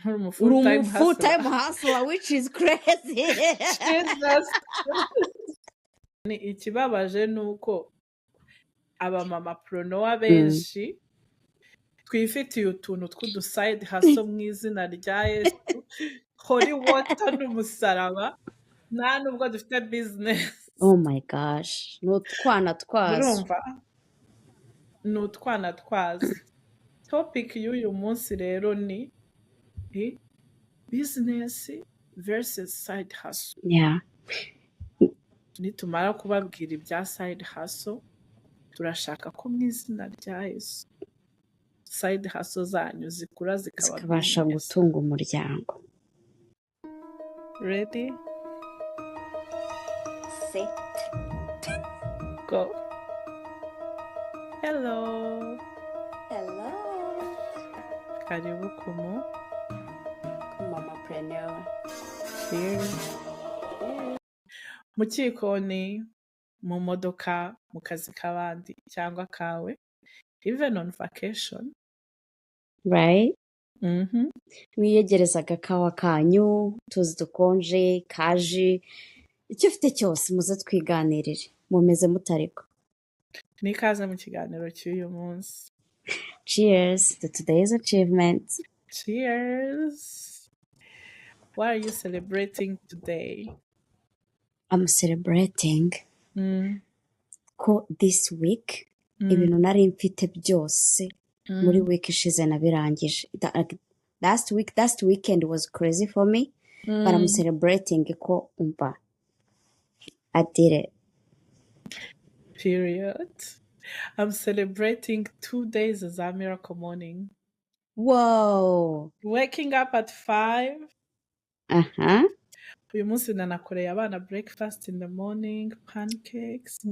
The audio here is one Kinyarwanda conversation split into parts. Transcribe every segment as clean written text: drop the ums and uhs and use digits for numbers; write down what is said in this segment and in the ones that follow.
Uri full umu time full time hustler. hustler, which is crazy. Jesus. Ikibabaje nuko abamama pronoa benshi twifitiye utuntu tw'uduside hustle mu izina rya Yesu, holy water n'umusaraba, nta nubwo dufite business. Oh my gosh, n'utwana twazo. Urumva ni utwana twazo. Topic y'uyu munsi rero ni business versus side hustle. Yeah. Nitumara kubabwira ibya side hustle, turashaka ko mu izina rya Yesu side hustle zanyu zikura zikaba zikabasha business. gutunga umuryango. Ready? Set. Go. Hello. Hello. Karibu kumu. Mamapreneur. Cheers. Mu kikoni, mu modoka, mu kazi k'abandi cyangwa kawe, even on vacation. Right? Mhm. Wiyegereza agakawa kanyu, tuzi dukonje, kaji, icyo ufite cyose muze twiganirire. Mumeze mutariko. Nikaze mu kiganiro cy'uyu munsi. Cheers to today's achievement. Cheers. What are you celebrating today? I'm celebrating ko this week ibintu nari mfite byose muri week ishize nabirangije. Last weekend was crazy for me, but I'm celebrating ko umva I did it. Period. I'm celebrating 2 days as a miracle morning. Whoa. Waking up at 5. Uh-huh. Uyu munsi nanakoreye abana breakfast in the morning, pancakes.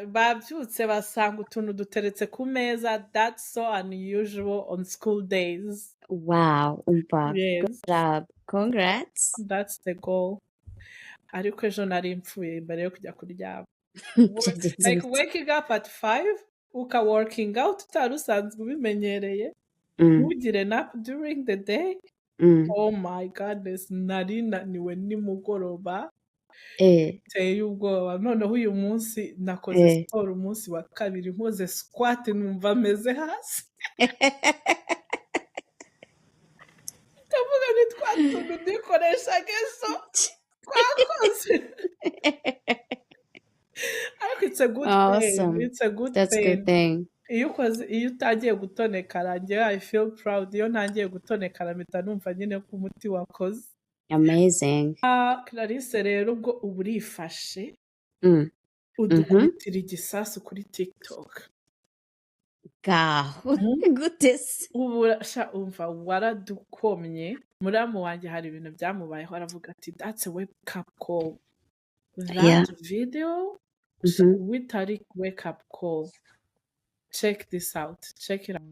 Babyutse basanga utuntu duteretse ku meza. That's so unusual on school days. Wow. Umva. Yes. Good job. Congrats. That's the goal. Ariko ejo nari mpfuye mbere yo kujya kuryama. Like waking up at 5, uka working out utari usanzwe ubimenyereye. Ntugire nap during the day. Oh my goodness, nari naniwe nimugoroba. Teye ubwoba. Noneho uyu munsi nakoze siporo umunsi wa kabiri, nkoze squat numva ameze hasi. Ndavuga ni twa tuntu dukoreshaga ejo twakoze. Ariko it's a good awesome. thing. It's a good That's thing. Good thing. Iyo utagiye gutonekara, njye I feel proud. Iyo ntangiye gutonekara mpita numva nyine ko umuti wakoze. Amazing. Clarisse rero ubwo uba urifashe udukubitira igisasu kuri TikTok. Gaho. Gute se? Umva waradukomye. Muramu wanjye hari ibintu byamubayeho aravuga ati that's a wake up call. That video witari wake up call. Check this out. Check it out.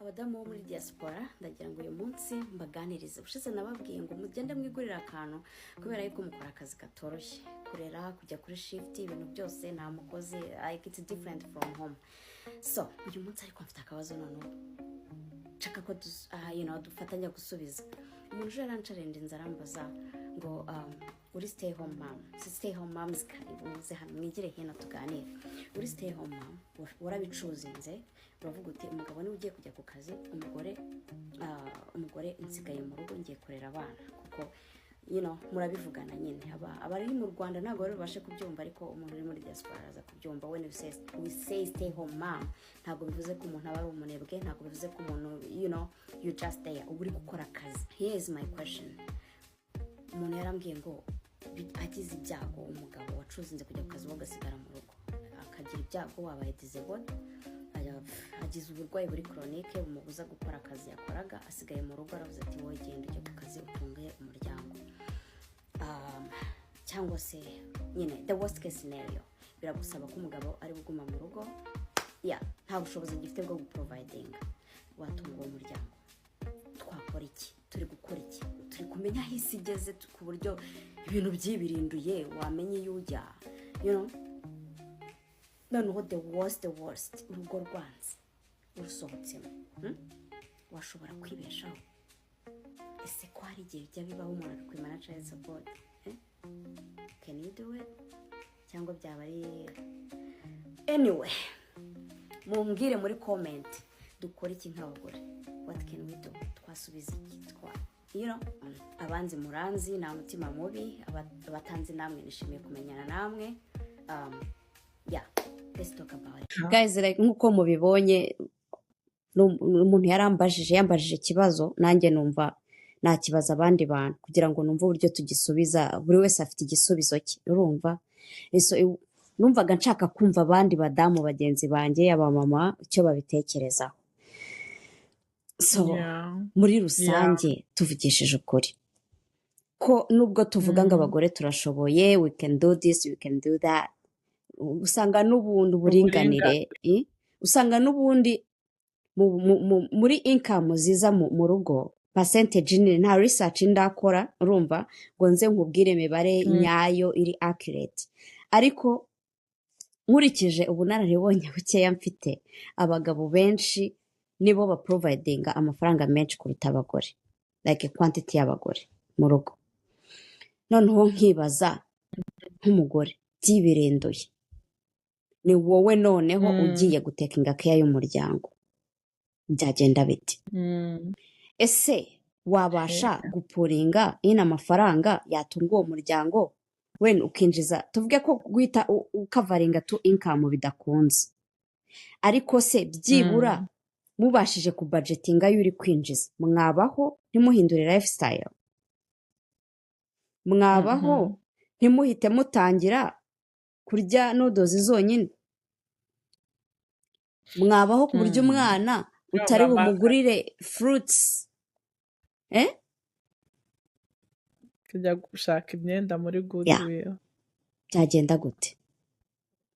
Abadamu bo muri diaspora ndagira ngo uyu munsi mbaganirize. Ushize nababwiye ngo mugende mwigurira akantu kubera yuko mukora akazi katoroshye. Kurera kujya kuri shift ibintu byose nta mukozi, like it's different from home. So uyu munsi ariko mfite akabazo noneho. Chaka ko dufatanya gusubiza. Umuntu je rancarende nzarambaza ngo uri stay home mom. Si stay home moms karibuze hano mwigire hino tuganire. Uri stay home mom warabicuzinze. Uravuga uti umugabo ni ugiye kujya ku kazi, umugore insigaye mu rugo ngiye kurera abana kuko murabivugana nyine abari mu Rwanda ntabwo bari babashe kubyumva, ariko umuntu uri muri diaspora aza kubyumva. When we say stay home mom, ntabwo bivuze ko umuntu aba ari umunebwe, ntabwo bivuze ko umuntu you just there uri gukora akazi. Here is my question. Umuntu yarambwiye ngo agize ibyago, umugabo wacuzinze kujya ku kazi wagasigara mu rugo, akagira ibyago wabaye disabled, agize uburwayi buri chronique bumubuza gukora akazi yakoraga, asigaye mu rugo, aravuze ati wowe genda ujye ku kazi utunge umuryango. Cyangwa se nyine the worst case scenario, biragusaba ko umugabo ari buguma mu rugo, nta bushobozi gifite bwo guproviding, watunga uwo muryango. Twakora iki? Turi gukora iki? Turi kumenya aho isi igeze ku buryo ibintu byibirinduye wamenye iyo ujya, noneho the worst urugo rwanze urusohotsemo, washobora kwibeshaho. Ese ko hari igihe bijya bibaho umuntu akakwimana child support, can you do it? Cyangwa byaba ari anyway, mumbwire muri comment dukora iki nk'abagore, what can we do? Twasubiza iki? Abanzi muranzi nta mutima mubi, abatanzi namwe nishimiye kumenyana namwe. Yeah, let's talk about it. Guys, like nkuko mubibonye, umuntu yambajije ikibazo, nanjye numva nakibaza abandi bantu kugira ngo numve uburyo tugisubiza. Buri wese afite igisubizo cye, urumva. Numvaga nshaka kumva abandi badamu bagenzi banjye, abamama, icyo babitekerezaho. So muri rusange tuvugishije ukuri ko nubwo tuvuga ngo abagore turashoboye, we can do this, we can do that, usanga n'ubundi buringanire, usanga n'ubundi muri income ziza mu rugo percentage nini. Nta research ndakora, urumva, ngo nze nkubwire imibare nyayo iri accurate, ariko nkurikije ubunararibonye bukeya mfite, abagabo benshi nibo ba providing amafaranga menshi kuruta abagore, like quantity y'abagore mu rugo. Noneho nkibaza nk'umugore byibirenduye, ni wowe noneho ugiye gutekinga care y'umuryango, byagenda bite? Ese wabasha gupuringa ina amafaranga yatunga uwo muryango when ukinjiza, tuvuge ko guhita ukavaringa to income bidakunze, ariko se byibura mubashije ku budgetinga yuri kwinjiza, mwabaho ntimuhindure lifestyle, mwabaho ntimuhite mutangira kurya noodles zonyine, mwabaho ku buryo umwana utari bumugurire fruits, kujya gushaka imyenda muri Goodwill. Byagenda gute?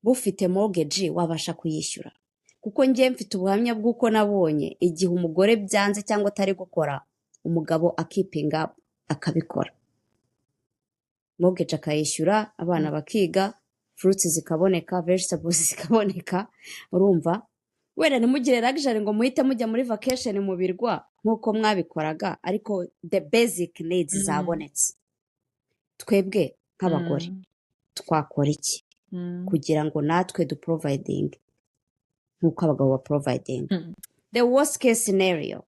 Bufite mortgage wabasha kuyishyura? Kuko njye mfite ubuhamya bw'uko nabonye igihe umugore byanze cyangwa atari gukora, umugabo akipinga akabikora, mortgage akayishyura, abana bakiga, fruits zikaboneka, vegetables zikaboneka, urumva. Wenda nimugire luxury ngo muhite mujya muri vacation mu birwa nkuko mwabikoraga, ariko the basic needs zabonetse. Twebwe nk'abagore twakora iki kugira ngo natwe du providing nkuko abagabo ba providing? The worst case scenario,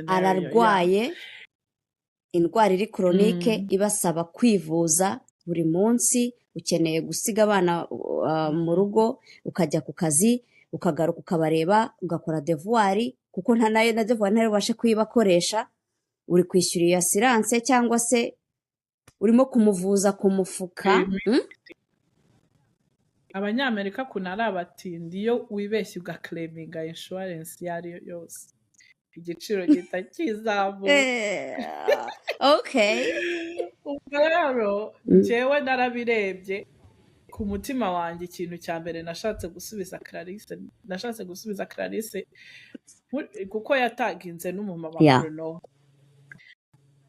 ararwaye indwara iri chronique ibasaba kwivuza buri munsi, ukeneye gusiga abana mu rugo, ukajya ku kazi, ukagaruka ukabareba, ugakora devoir, kuko nta nayo na devoir ntari ubashe kuyibakoresha, uri kwishyura iyo assurance cyangwa se urimo kumuvuza ku mufuka. Abanyamerika kunari abatindi, iyo wibeshye ugaclaiminga insurance yari yose igiciro gita kizamuka. Okay. Rero njyewe narabirebye ku mutima wanjye, ikintu cya mbere nashatse gusubiza Clarisse kuko yataginze n'umumama Prono.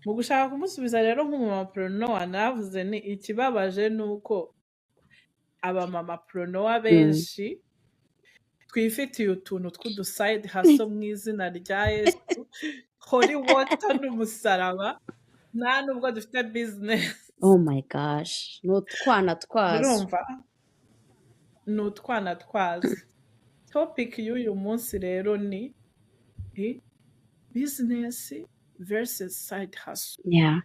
Mu gushaka kumusubiza rero nk'umumama Prono, navuze ni ikibabaje nuko abamama Prono benshi twifitiye utuntu tw'uduside hustle mu izina rya Yesu, holy water n'umusaraba, nta nubwo dufite business. Oh my gosh, n'utwana twazo. Urumva? N'utwana twazo. Topic y'uyu munsi rero ni business versus side hustle. Yeah.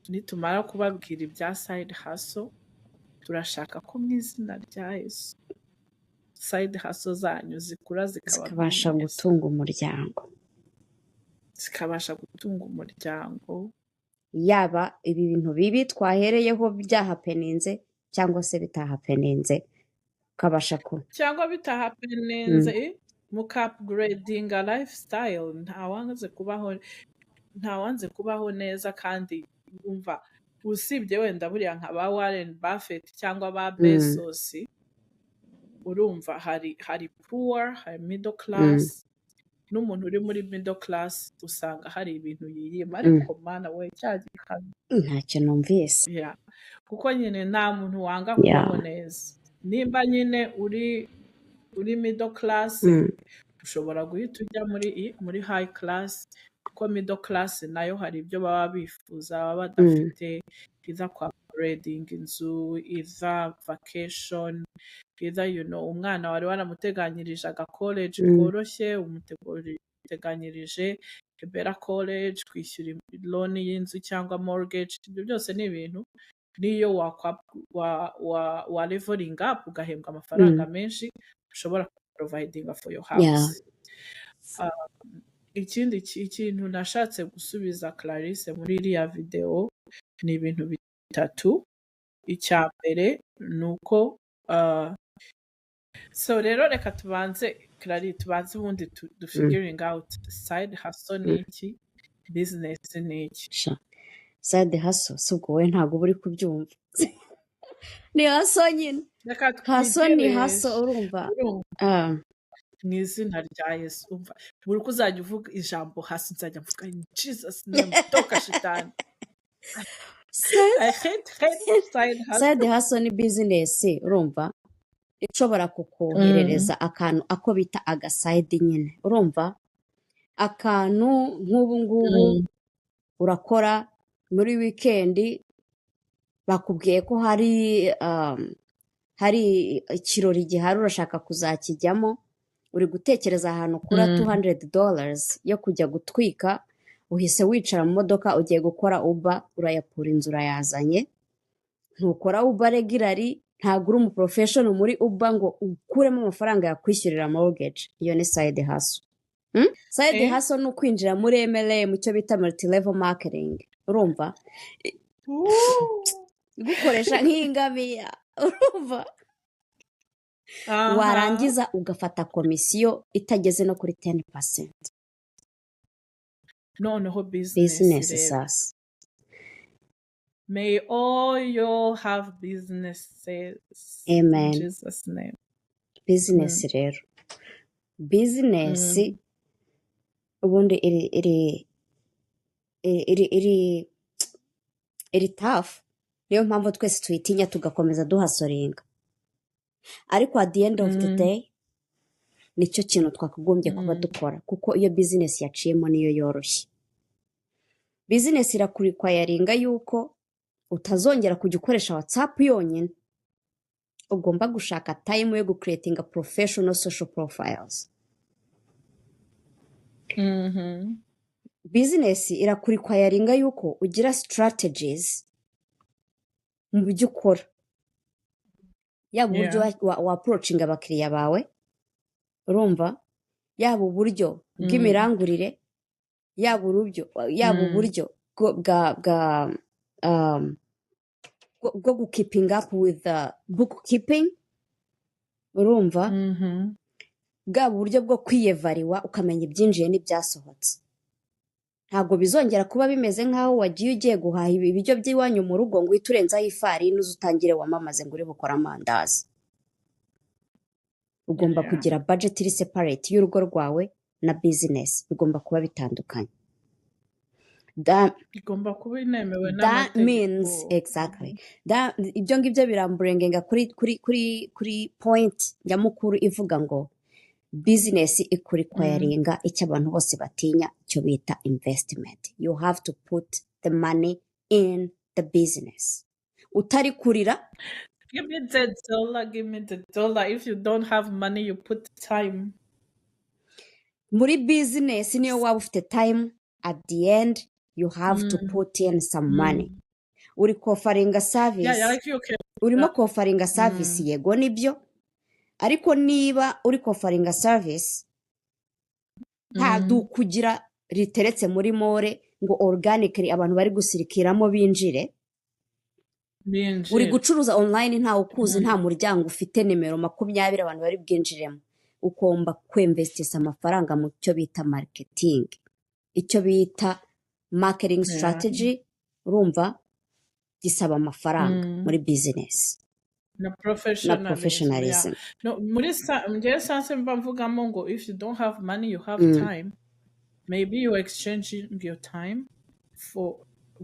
Nitumara kubabwira ibya side hustle, turashaka ko mu izina rya Yesu side hustle zanyu zikura zikabasha gutunga umuryango. Zikabasha gutunga umuryango. Yaba ibi bintu bibi twahereyeho byahapeninze cyangwa se bitahapeninze, ukabasha ko cyangwa bitahapeninze muka upgrading a lifestyle. ntawanze kubaho neza, kandi umva usibye wenda buriya nka ba Warren Buffett cyangwa ba Bezos, urumva hari poor, hari middle class, n'umuntu uri muri middle class usanga hari ibintu yiyima, ariko mana we cyagikana ntacyo numvise. Kuko nyine nta muntu wanga kubaho neza. Nimba nyine uri uri middle class ushobora guhita ujya muri high class kuko middle class nayo hari ibyo baba bifuza baba badafite either kwa upgrading inzu either vacation either umwana wari waramuteganyirije aga college koroshye umuteganyirije Bera college kwishyura loan y'inzu cyangwa mortgage ibyo byose ni ibintu niyo wa leveling up ugahembwa amafaranga menshi ushobora providing for your house. Ikindi ikintu nashatse gusubiza Clarisse muri iriya video ni ibintu bitatu. Icya mbere ni uko so rero reka tubanze ubundi figuring out side hustle ni iki, business ni iki. Side hustle si ubwo wowe ntabwo uba uri kubyumva ni hustle nyine, hustle ni hustle urumva mu izina rya Yesu umva buri uko uzajya uvuga ijambo hasi nzajya mvuga in Jesus name toka shitani. Side hustle ni business urumva ishobora kukoherereza akantu ako bita agaside nyine urumva akantu nk'ubu ngubu urakora muri weekend bakubwiye ko hari ikirori gihari urashaka kuzakijyamo uri gutekereza ahantu ukura $200 yo kujya gutwika uhise wicara mu modoka ugiye gukora Uber urayapura inzu urayazanye ntukora Uber regularly ntabwo uri umuprofessional muri Uber ngo ukuremo amafaranga yakwishyurira mortgage. Iyo ni side hustle. Side hustle ni ukwinjira muri MLM cyo bita multi level marketing urumva gukoresha nk'ingamiya urumva warangiza ugafata komisiyo itageze no kuri 10%. Noneho business sasa. May all you have businesses. Amen. In Jesus' name. Business rero. Business ubundi iri tough. Niyo mpamvu twese tuyitinya tugakomeza duhasoringa. Ariko at the end of the day nicyo kintu twakagombye kuba dukora kuko iyo business yaciyemo niyo yoroshye. Business irakurikwayaringa yuko utazongera kujya ukoresha WhatsApp yonyine. Ugomba gushaka time yo creating a professional social profiles. Business irakurikwayaringa yuko ugira strategies mu byo ukora. Yaba uburyo wa approaching abakiriya bawe urumva yaba uburyo bw'imirangurire yaba uburyo bwo keeping up with the bookkeeping urumva bwa buryo bwo kwiyevariwa ukamenya ibyinjiye n'ibyasohotse. Ntabwo bizongera kuba bimeze nkaho wagiye ugiye guhaha ibiryo by'iwanyu mu rugo ngo iturenzaho ifarini uzutangire wamamaze ngo uri bukora amandazi. Ugomba kugira budget iri separate y'urugo rwawe na business bigomba kuba bitandukanye. Igomba kuba inemewe n'amategeko. That means exactly. Ibyo ngibyo biramburengenga kuri point nyamukuru ivuga ngo business ikurikwayaringa icyo abantu bose batinya cyo bita investment. You have to put the money in the business. Utari kurira. Give me the dollar. If you don't have money, you put time. Muri business niyo waba ufite time, at the end you have to put in some money. Uri kofaringa service. Urimo kofaringa service yego nibyo. Ariko niba uri kofaringa service nta kugira riteretse muri more ngo organically abantu bari gusirikiramo binjire. Uri gucuruza online nta ukuzi nta muryango ufite nimero 20 abantu bari bwinjiremo. Ukomba kwinvestisa amafaranga mu cyo bita marketing. Icyo bita marketing strategy urumva gisaba amafaranga muri business. Na professionalism. No, muri sense mvugamo ngo if you don't have money you have time. Maybe you exchange your time for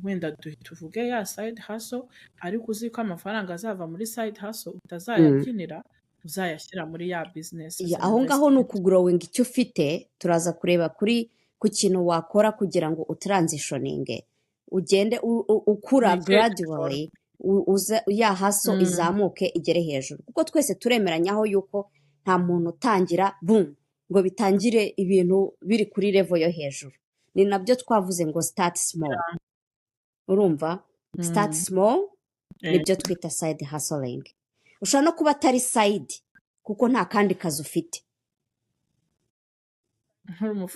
wenda tuvuge ya side hustle ariko uzi ko amafaranga azava muri side hustle utazayakinira uzayashyira muri ya business aho ngaho ni ukugorowinga icyo ufite. Turaza kureba ku kintu wakora kugira ngo utransitioninge, ugende ukura gradually, ya haso izamuke igere hejuru, kuko twese turemeranyaho yuko nta muntu utangira boom ngo bitangire ibintu biri kuri level yo hejuru. Ni nabyo twavuze ngo start small. Urumva, start small nibyo twita side hustling. Ushobora no kuba atari side kuko nta kandi kazi ufite,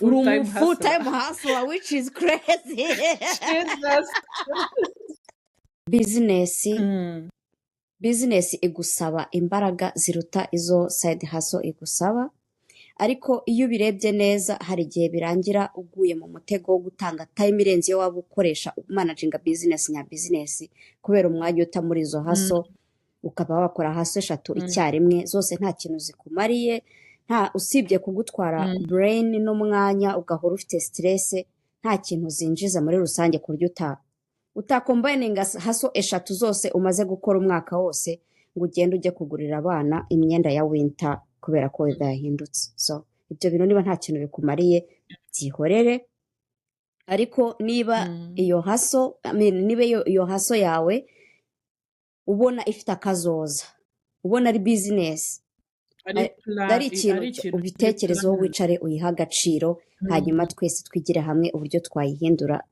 uri full time hustler, which is crazy. business igusaba imbaraga ziruta izo side hustle igusaba, ariko iyo ubirebye neza hari igihe birangira uguye mu mutego wo gutanga time irenze iyo waba ukoresha managinga business nya business, kubera umwanya uta muri izo hustle, ukaba wakora hustle 3 icyarimwe, zose nta kintu zikumariye, nta usibye kugutwara brain n'umwanya, ugahora ufite stress, nta kintu zinjiza muri rusange ku buryo utakombininga hustle 3 zose umaze gukora umwaka wose ngo ugende ujye kugurira abana imyenda ya winter kubera ko weather yahindutse. So ibyo bintu niba nta kintu bikumariye byihorere. Ariko niba iyo hustle niba iyo hustle yawe ubona ifite akazoza, ubona ari business, ari ikintu ubitekerezeho, wicare uyiha agaciro, hanyuma twese twigire hamwe uburyo twayihindura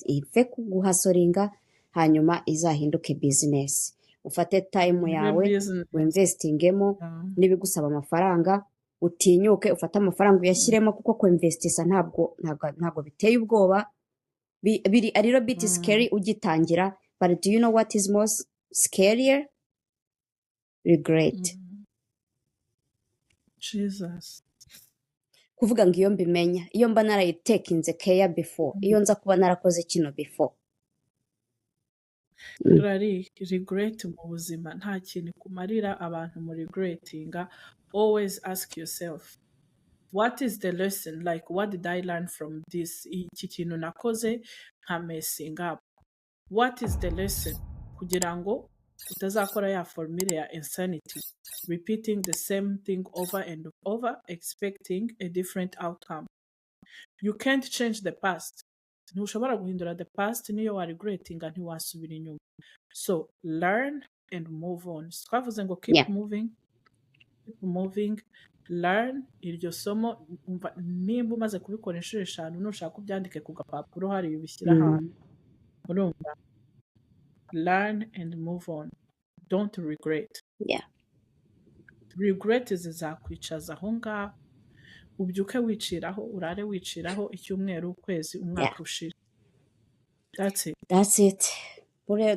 ive kuguhasoringa, hanyuma izahinduke business. Ufate time yawe uinvestingemo, nibigusaba amafaranga utinyuke ufate amafaranga uyashyiremo, kuko kuinvestisa ntabwo biteye ubwoba, biri a little bit scary ugitangira, but do you know what is most scarier? Regret. Jesus. Kuvuga ngo iyo mbimenya, iyo mba narayitekinze care before, iyo nza kuba narakoze kino before. Regret mu buzima nta kintu kumarira abantu mu regrettinga. Always ask yourself, what is the lesson? Like, what did I learn from this? Iki kintu nakoze nka messing up. What is the lesson? Kugira ngo utazakora ya formula ya insanity, repeating the same thing over and over, expecting a different outcome. You can't change the past. Ntushobora guhindura the past, niyo wa regrettinga ntiwasubira inyuma. So learn and move on. Twavuze ngo keep moving, learn. Iryo somo nimba umaze kubikora inshuro 5, nushaka kubyandike ku gapapuro hari ubishyira ahantu. Urumva? Learn and move on. Don't regret. Regret zizakwicaza aho ngaho, ubyuke wiciraho, urare wiciraho, icyumweru, ukwezi, umwaka ushira. That's it.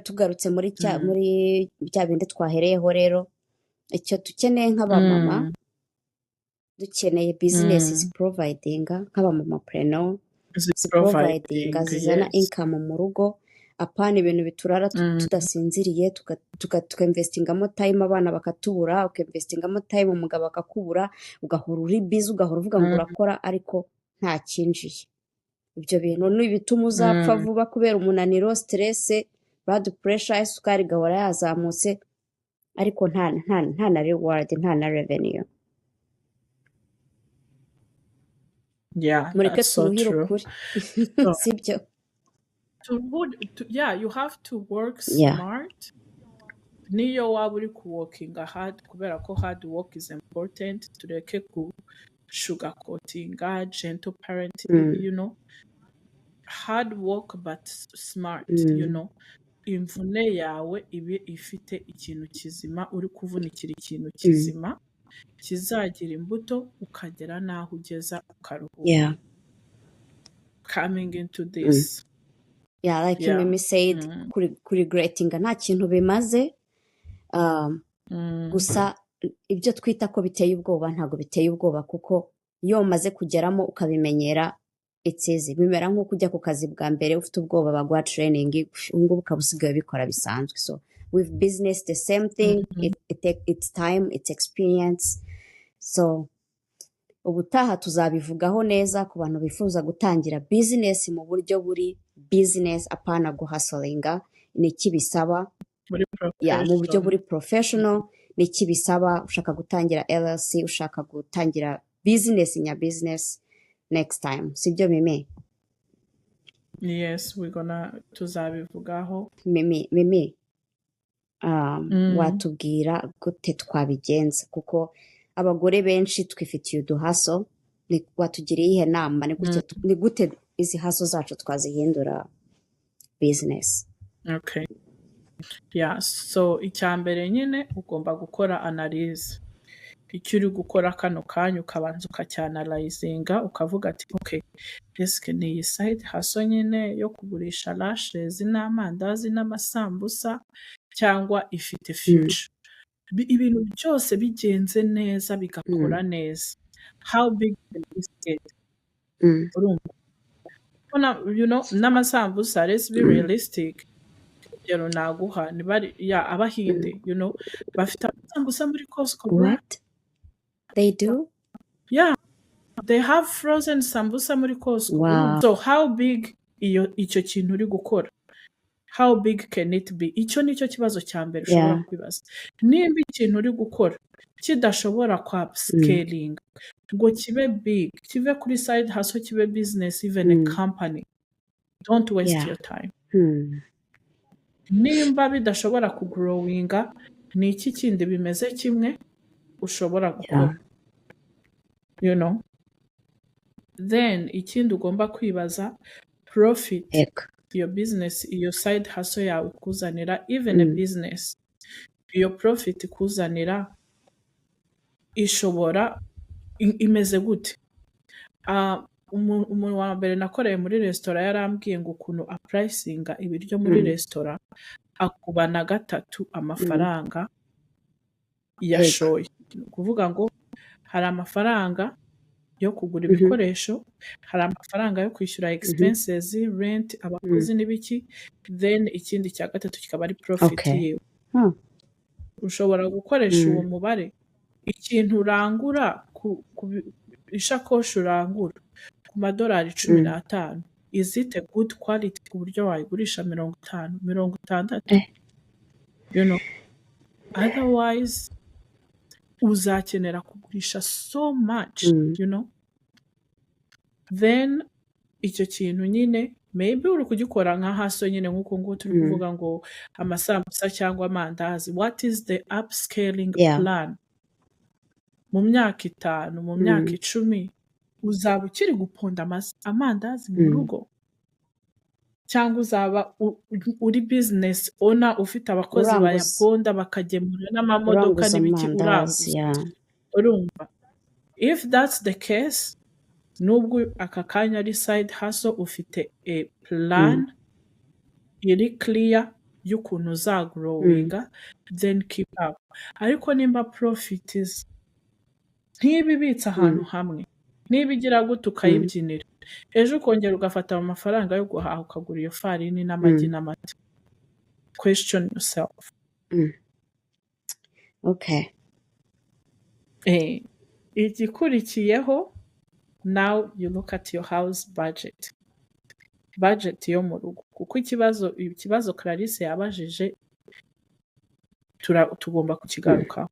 Tugarutse muri bya bindi twahereyeho rero, icyo dukeneye nk'abamama, dukeneye business providinga nk'abamama preneur, providinga zizana income mu rugo, apana ibintu biturara tudasinziriye, tukainvestingamo time abana bakatubura, ukainvestingamo time umugabo akakubura, ugahora uri busy, ugahora uvuga ngo urakora ariko nta kinjiye. Ibyo bintu ni bituma uzapfa vuba kubera umunaniro, stress, blood pressure, isukari gahora yazamutse, ariko nta na reward, nta na revenue. Mureke turuhire ukuri. Sibyo? You have to work smart. Niyo waba uri working hard, kubera ko hard work is important. Tureke ku sugarcoatinga, gentle parenting, you know. Hard work but smart, you know. Imvune yawe ibe ifite ikintu kizima, uri kuvunikira ikintu kizima, kizagira imbuto, ukagera naho ugeza ukaruhuka. Coming into this. Like Mimi said, regrettinga nta kintu bimaze, gusa ibyo twita ko biteye ubwoba ntabwo biteye ubwoba, kuko iyo umaze kugeramo ukabimenyera, it's easy. Bimera nko kujya ku kazi bwa mbere ufite ubwoba bagwa training, ngo ukabusigaye bikora bisanzwe. So with business the same thing, it's time, it's experience. So ubutaha tuzabivugaho neza ku bantu bifuza gutangira business mu buryo buri business, apana guhustlinga, ni kibisaba mu buryo buri professional, niki bisaba ushaka gutangira LLC ushaka gutangira business nya business next time sibyo Mimi Yes, tuzabivugaho. Mimi watubwira gute twabigenza kuko abagore benshi twifitiye uduhaso watugiriye ihe nama ni gute izi haso zacu twazihindura business. Okay. Yeah, so icyambere nyine ugomba gukora analyse. Icyo uri gukora kano kanya ukabanza ukacyanalyzinga ukavuga ati okay, eske ni iyi side hustle nyine yo kugurisha lashes n'amandazi n'amasambusa cyangwa ifite future. Ibintu byose bigenze neza bigakora neza. How big can this get? Urumva? You know, n'amasambusa, let's be realistic. Urugero naguha ni bari abahinde, you know, bafite amasambusa muri Costco. What? They do? Yeah. They have frozen sambusa muri Costco. Wow. So how big icyo kintu uri gukora? How big can it be? Icyo nicyo kibazo cya mbere ushobora kwibaza. Nimba ikintu uri gukora kidashobora kwa scaling ngo kibe big, kive kuri side hustle, kibe business, even a company, don't waste your time. Nimba bidashobora kugrowinga, ni iki kindi bimeze kimwe ushobora gukora? You know? Then ikindi ugomba kwibaza, profit your business, your side hustle yawe kuzanira, even a business, your profit kuzanira ishobora imeze gute? Umuntu wa mbere nakoreye muri restaurant yarambwiye ngo ukuntu apricinga ibiryo muri restaurant akuba na 3 amafaranga yashoye. Kuvuga ngo hari amafaranga yo kugura ibikoresho, hari amafaranga yo kwishyura expenses, rent, abakozi n'ibiki, then ikindi cya 3 kikaba ari profit yewe. Ushobora gukoresha uwo mubare ikintu urangura ishakoshi urangura ku madolari 15, is it a good quality ku buryo wayigurisha 50, 60? You know, otherwise uzakenera kugurisha so much, you know. Then icyo kintu nyine maybe uri kugikora nka haso nyine nk'uko ngo turi kuvuga ngo amasambusa cyangwa amandazi. What is the upscaling plan? Mu myaka 5, mu myaka 10 uzaba ukiri guponda amandazi mu rugo, cyangwa uzaba uri business owner ufite abakozi bayaponda bakagemura n'amamodoka n'ibiki uranguza. Urumva? If that's the case, nubwo aka kanya ari side hustle, ufite a plan iri clear y'ukuntu uzagrowinga, then keep up. Ariko nimba profit is ntibibitse ahantu hamwe, nibigira gute ukayibyinira, ejo ukongera ugafata amafaranga yo guhaha ukagura iyo farini n'amagi n'amata. Question yourself. Okay. Igikurikiyeho, now you look at your house budget. Budget yo mu rugo. Kuko ikibazo Clarisse yabajije tugomba kukigarukaho.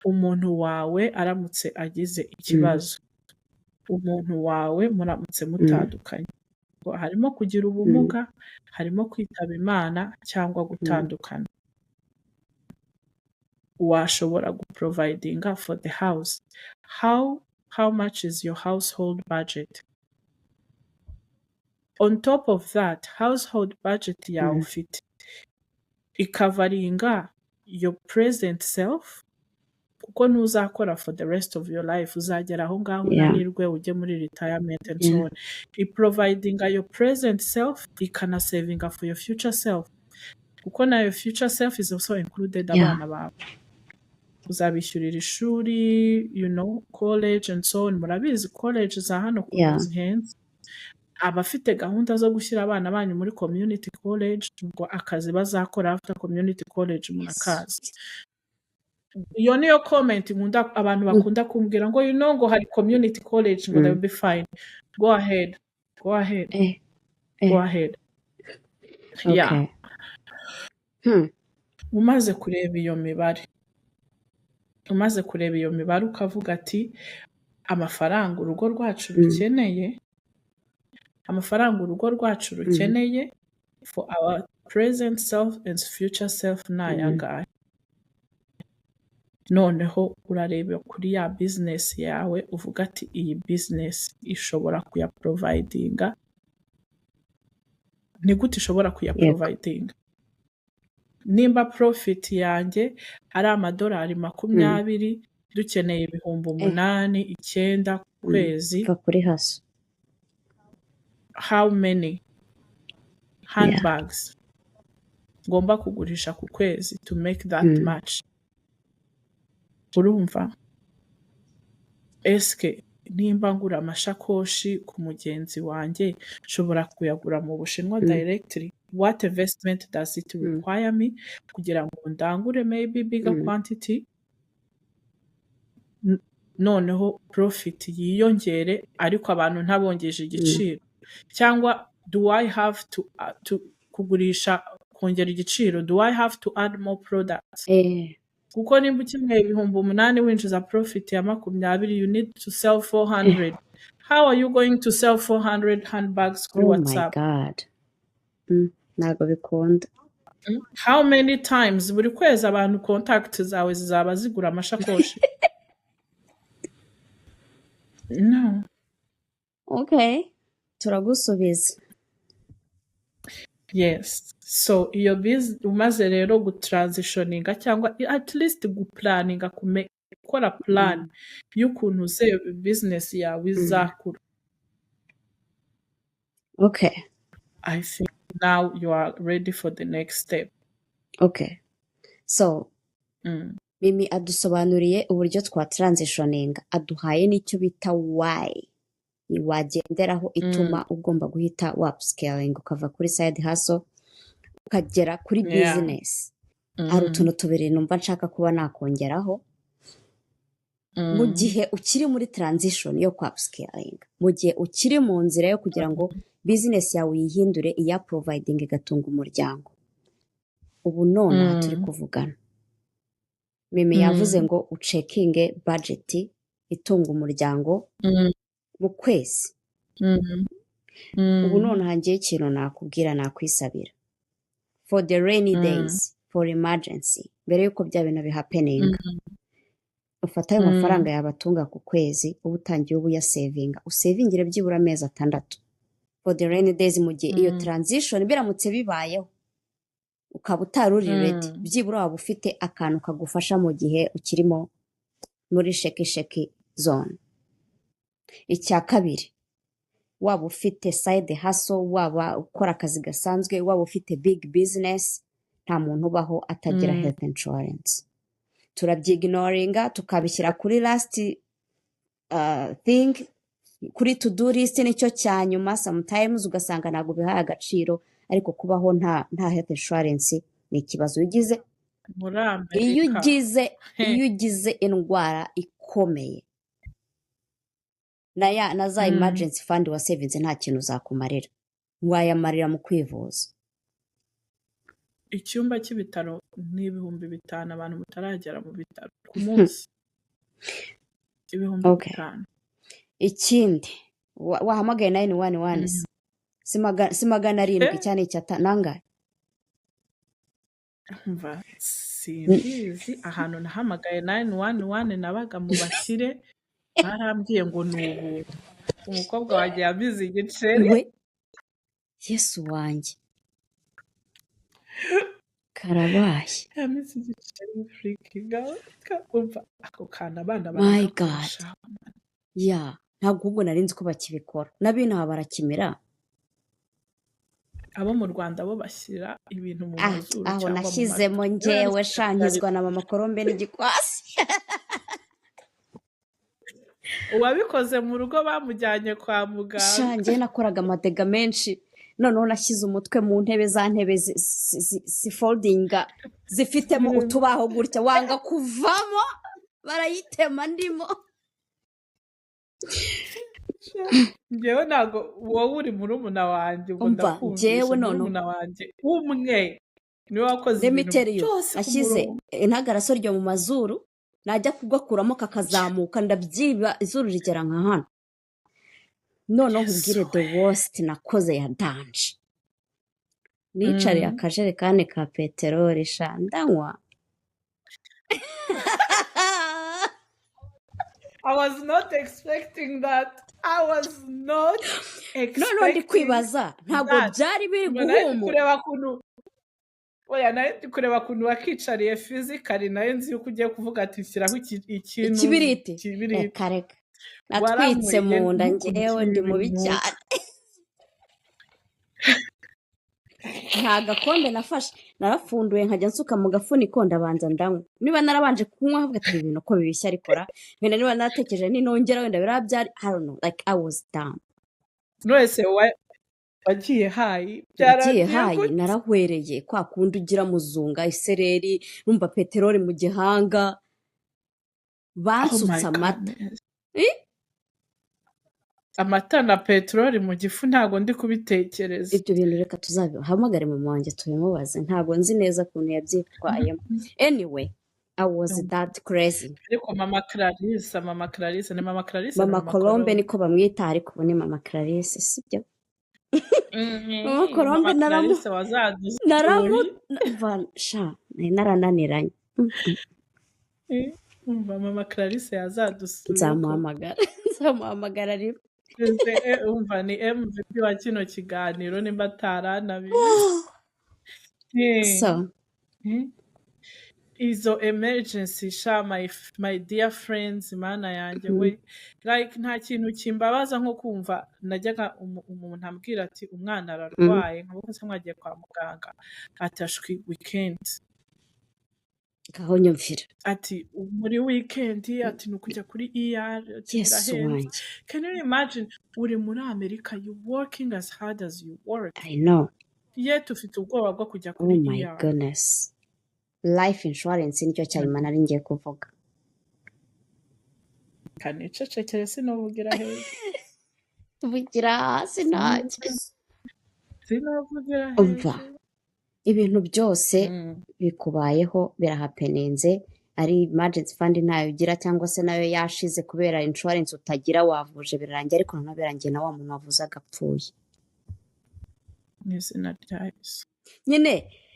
Umuntu wawe aramutse agize ikibazo, umuntu wawe muramutse mutandukanye, harimo kugira ubumuga, harimo kwitaba Imana cyangwa gutandukana, washobora guprovidinga for the house. How much is your household budget? On top of that, household budget yawe ufite ikavaringa your present self, kuko ntuzakora for the rest of your life, uzagera aho ngaho unanirwe ujye muri retirement and so on. Providing your present self, ikana saving for your future self, kuko na your future self is also included abana bawe. Uzabishyurira ishuri, you know, college and so on. Murabizi college za hano zihenze. Abafite gahunda zo gushyira abana banyu muri community college, ngo akazi bazakora after community college munakazi. Iyo niyo comment nkunda abantu bakunda kumbwira ngo you know ngo hari community college ngo they will be fine. Go ahead. Okay. Umaze kureba iyo mibare, umaze kureba iyo mibare ukavuga ati amafaranga urugo rwacu rukeneye for our present self and future self ni ayangaya. Noneho urareba kuri ya business yawe uvuga ati iyi business ishobora kuyaprovidinga. Ni gute ishobora kuyaprovidinga? Nimba profit yanjye ari amadolari 20 dukeneye ibihumbi 8, 9 ku kwezi. kuri hasi. How many handbags ngomba kugurisha ku kwezi to make that much? Urumva? Eske nimba ngura amashakoshi ku mugenzi wanjye nshobora kuyagura mu Bushinwa directly? What investment does it require me kugira ngo ndangure maybe bigger quantity? Noneho profit yiyongere ariko abantu ntabongeje igiciro. Cyangwa do I have to kugurisha kongera igiciro? Do I have to add more products? Kuko nimba ukeneye ibihumbi 8 winjiza profit ya 20, you need to sell 400. How are you going to sell 400 handbags kuri WhatsApp? Oh my God. Ntabwo bikunda. How many times buri kwezi abantu contact zawe zizaba zigura amashakoshi? No. Okay. Turagusubiza. Yes. So iyo umaze rero gutransitioninga cyangwa at least guplaninga gukora plan y'ukuntu business yawe izakura. Okay. I think now you are ready for the next step. Okay. So Mimi adusobanuriye uburyo twa transitioninga, aduhaye n'icyo bita why wagenderaho ituma ugomba guhita upscaling ukava kuri side hustle ukagera kuri business. Hari utuntu tubiri numva nshaka kuba nakongeraho. Mu gihe ukiri muri transition yo upscaling, mu gihe ukiri mu nzira yo kugira ngo business yawe yihindure iya providing igatunga umuryango, ubu none turi kuvugana. Mimi yavuze ngo ucekinge budget itunga umuryango mu kwezi. Ubu none hangiye ikintu nakubwira nakwisabira for the rainy days, for emergency, mbere yuko bya bintu bihappening. Ufata ayo mafaranga yabatunga ku kwezi ubu utangiye ubu ya savinga, usavingire byibura amezi 6 for the rainy days. Mu gihe iyo transition biramutse bibayeho ukaba utaruri ready, byibura waba ufite akantu kagufasha mu gihe ukirimo muri sheki zone. Icya kabiri, waba ufite side hustle, waba ukora akazi gasanzwe, waba ufite big business, nta muntu ubaho atagira health insurance. Turabyignoringa tukabishyira kuri last thing, kuri to do list nicyo cyanyuma. Sometimes ugasanga ntago bihaye agaciro, ariko kubaho nta health insurance ni ikibazo. Iyo ugize indwara ikomeye na za emergency fund wa savings nta kintu uzakumarira, wayamarira mu kwivuza. Icyumba cy'ibitaro ni 5,000 abantu mutaragera mu bitaro ku munsi. 5,000. Ikindi wahamagaye 911 si 700 cyane nangahe? Umva simbizi ahantu nahamagaye 911 nabaga mu bakire, barambwiye ngo nubu umukobwa wagiye abizi igiceri. Yesu wanjye karabaye yamize igiceri freaking out. Umva ako kana abana my God. Ntabwo ubwo narinzi ko bakibikora n'abinaha barakimira. Abo mu Rwanda bo bashyira ibintu mu mazuru cyangwa aho nashyizemo njyewe shangizwa na mama Colombe n'igikwasi. Uwabikoze mu rugo bamujyanye kwa muganga. Shangiye nakoraga amatega menshi, noneho nashyize umutwe mu ntebe, za ntebe si foldinga zifitemo utubaho gutya, wanga kuvamo barayitema ndimo. Njyewe ntago wowe uri murumuna wanjye ngo ndakumvisha murumuna wanjye umwe niwe wakoze ibintu byose. Nashyize intagaraso ryo mu mazuru najya kugakuramo kakazamuka ndabyiba izuru rigera nka hano noneho nkubwire the worst nakoze ya danje nicariye akajerekani ka peteroli sha ndanywa I was not expecting that. I was not expecting noneho ndi kwibaza ntabwo byari biri guhumura oya nayo ndi kureba kuntu wakicariye physically nayo nzi yuko ugiye kuvuga ati shyiraho ikintu ikibiriti reka natwitse mu nda njyewe ndi mubi cyane nta gakombe nafashe narafunduye nkajya nsuka mu gafuniko ndabanza ndanywa niba narabanje kunywa havuga ati ibintu ko bibishya arikora wenda niba naratekereje ninongera wenda birabyari I don't know like I was dumb wese wagiye hayi narahwereye kwa kundi ugira muzunga isereri numva peteroli mu gihanga bansutse amata amata na peteroli mu gifu ntago ndi kubitekereza ibyo bintu reka tuzabihamagare mama wanjye tubimubaze ntago nzi neza ukuntu yabyitwayemo anyway I was that crazy ariko mama Clarisse ni mama Clarisse mama Colombe niko bamwita ariko ubu ni mama Clarisse sibyo mama Colombe narananiranye mama Clarisse yazadusura nzamuhamagara rero umva ni MVP wa kino kiganiro nimba ataranabizi so izo emergency sha my dear friends mana yanjye we like nta kintu kimbabaza nko kumva najyaga umuntu ambwira ati umwana ararwaye nk'uko se mwagiye kwa muganga atashwi weekend gaho nyumvira ati muri weekend ati nukujya kuri ER can you imagine uri muri America you working as hard as you work I know yet ufite ubwoba bwo kujya kuri ER oh my goodness life insurance nicyo cyayima nari ngiye kuvuga kanicecekere sinovugira hejuru tuvugira hasi ntacyo sinovugira umva ibintu byose bikubayeho birahapenenze ari emergency fund ntayo ugira cyangwa se nayo yashize kubera insurance utagira wavuje birarangiye ariko noneho birangiye na wa muntu wavuze agapfuye n'izina rya Yesu nyine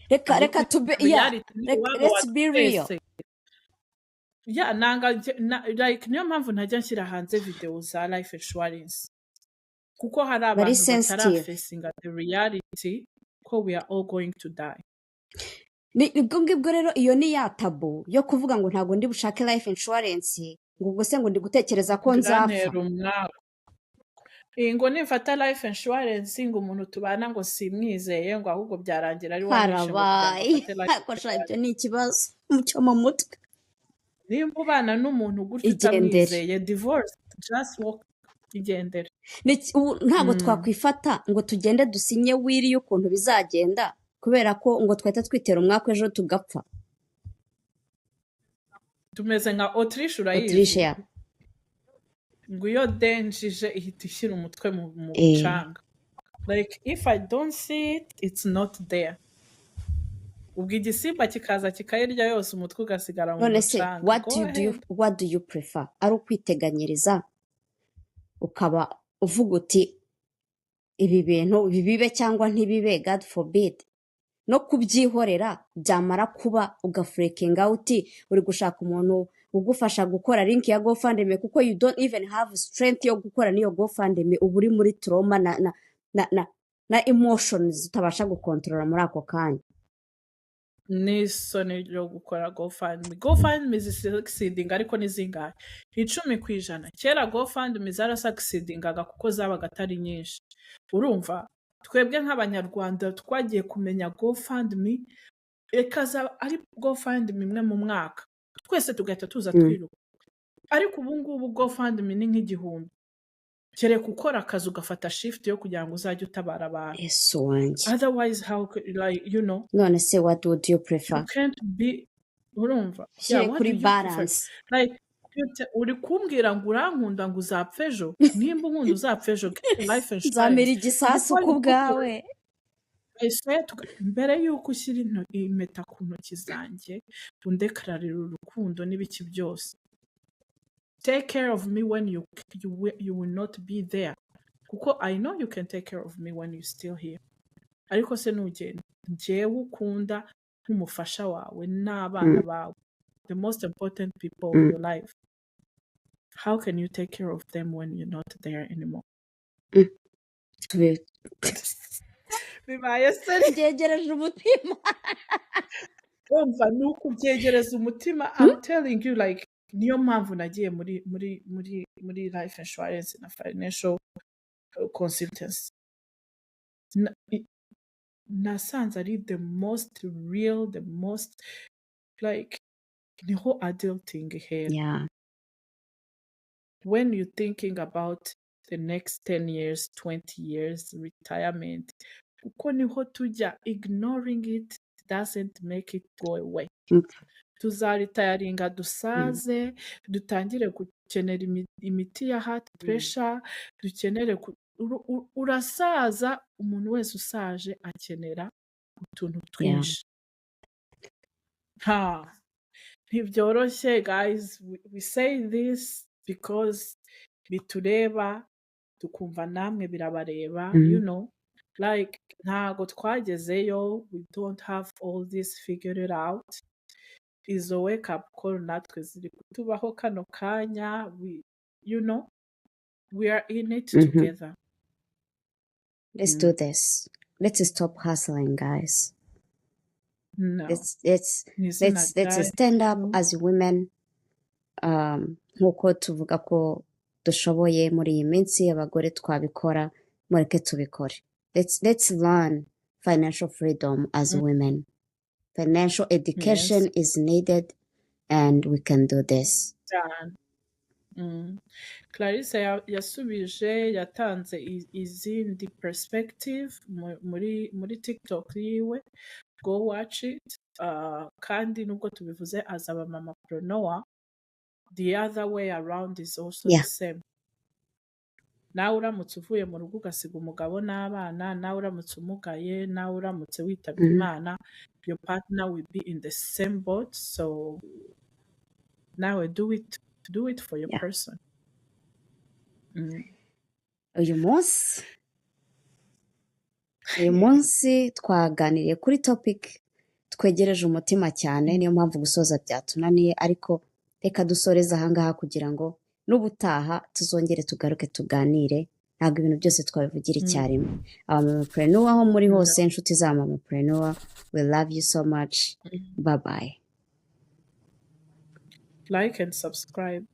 reka tube let's be real like niyo mpamvu ntajya nshyira hanze video za life insurance kuko hari abantu batarafacinga the reality ko we are all going to die nibwo ngibwo rero iyo ni ya tabu yo kuvuga ngo ntabwo ndi bushake life insurance ngo ubwo se ngo ndi gutekereza ko nzapfa ngo nifata life insurance ngo umuntu tubana ngo simwizeye ngo ahubwo byarangira ari wabishe ibyo ni ikibazo mucyo mu mutwe nimba ubana n'umuntu gutyo utamwizeye divorce just walk igendere ntabwo twakwifata ngo tugende dusinye wiri y'ukuntu bizagenda kubera ko ngo twahita twitera umwaka ejo tugapfa tumeze nka Autriche urayizi ngo iyo denjije ihita ishyira umutwe mu mucanga like if I don't see it it's not there ubwo igisimba kikaza kikayirya yose umutwe ugasigara mu mucanga what do you prefer ari ukwiteganyiriza ukaba uvuga uti ibi bintu bibibe cyangwa ntibibe God forbid no kubyihorera byamara kuba ugafreakinga uti uri gushaka umuntu ugufasha gukora link ya GoFundMe kuko you don't even have strength yo gukora niyo GoFundMe uba uri muri trauma na emotions utabasha gukontorora muri ako kanya n'isoni ryo gukora GoFundMe zisucceeding ariko nizingahe 10%. Kera GoFundMe zarasucceedingaga kuko zabaga atari nyinshi urumva twebwe nk'abanyarwanda twagiye kumenya GoFundMe ekaza ari GoFundMe imwe mu mwaka twese tugahita tuza twiruka ariko ubu ngubu GoFundMe ni nk'igihumbi kereka ukora akazi ugafata shift yo kugira ngo uzajye utabara abantu otherwise how like you know none se what would you prefer you can't be urumva kuri balance like uri kumbwira ngo urankunda ngo uzapfa ejo nimba unkunda uzapfa ejo life insurance zamera igisasu ku bwawe mbere y'uko ushyira impeta ku ntoki zanjye undekararira urukundo n'ibiki byose, take care of me when you will not be there, kuko I know you can take care of me when you still here. Ariko se nugenda njyewe ukunda nk'umufasha wawe n'abana bawe, the most important people of your life, how can you take care of them when you're not there anymore? bibaye se byegereje umutima. umva ni ukubyegereza umutima. I'm telling you, like, niyo mpamvu nagiye muri life insurance na financial consultancy. Nasanze ari the most real, the most like niho adulting here. Yeah. When you're thinking about the next 10 years, 20 years, retirement, uko niho tujya, ignoring it doesn't make it go away. Tuzaritayaringa dusaze, dutangire gukenera imiti ya heart pressure, dukenere urasaza, umuntu wese usaje akenera utuntu twinshi. Ntibyoroshye guys, we say this because bitureba, tukumva namwe birabareba, you know, like ntago twagezeyo, we don't have all this figured out. Izo wake up call natwe ziri kutubaho kano kanya, you know, we are in it together. Let's do this. Let's stop hustling, guys. No. Let's stand up as women. Nkuko tuvuga ko dushoboye muri iyi minsi, abagore twabikora, mureke tubikore. Let's learn financial freedom as women. Financial education is needed, and we can do this. Clarisse yasubije, yatanze izindi perspective muri TikTok yiwe. Go watch it. Kandi nubwo tubivuze as aba mama preneur, the other way around is also the same. Nawe uramutse uvuye mu rugo ugasiga umugabo n'abana, nawe uramutse umugaye, nawe uramutse witabye Imana, your partner will be in the same boat. So nawe do it for your person. Uyu munsi twaganiriye kuri topic twegereje umutima cyane, niyo mpamvu gusoza byatunaniye, ariko reka dusoreze ahangaha kugira ngo n'ubutaha tuzongere tugaruke tuganire. Ntabwo ibintu byose twabivugira icyarimwe. Abamamapreneur aho muri hose, inshuti za Mamapreneur, we love you so much. Bye bye. Like and subscribe.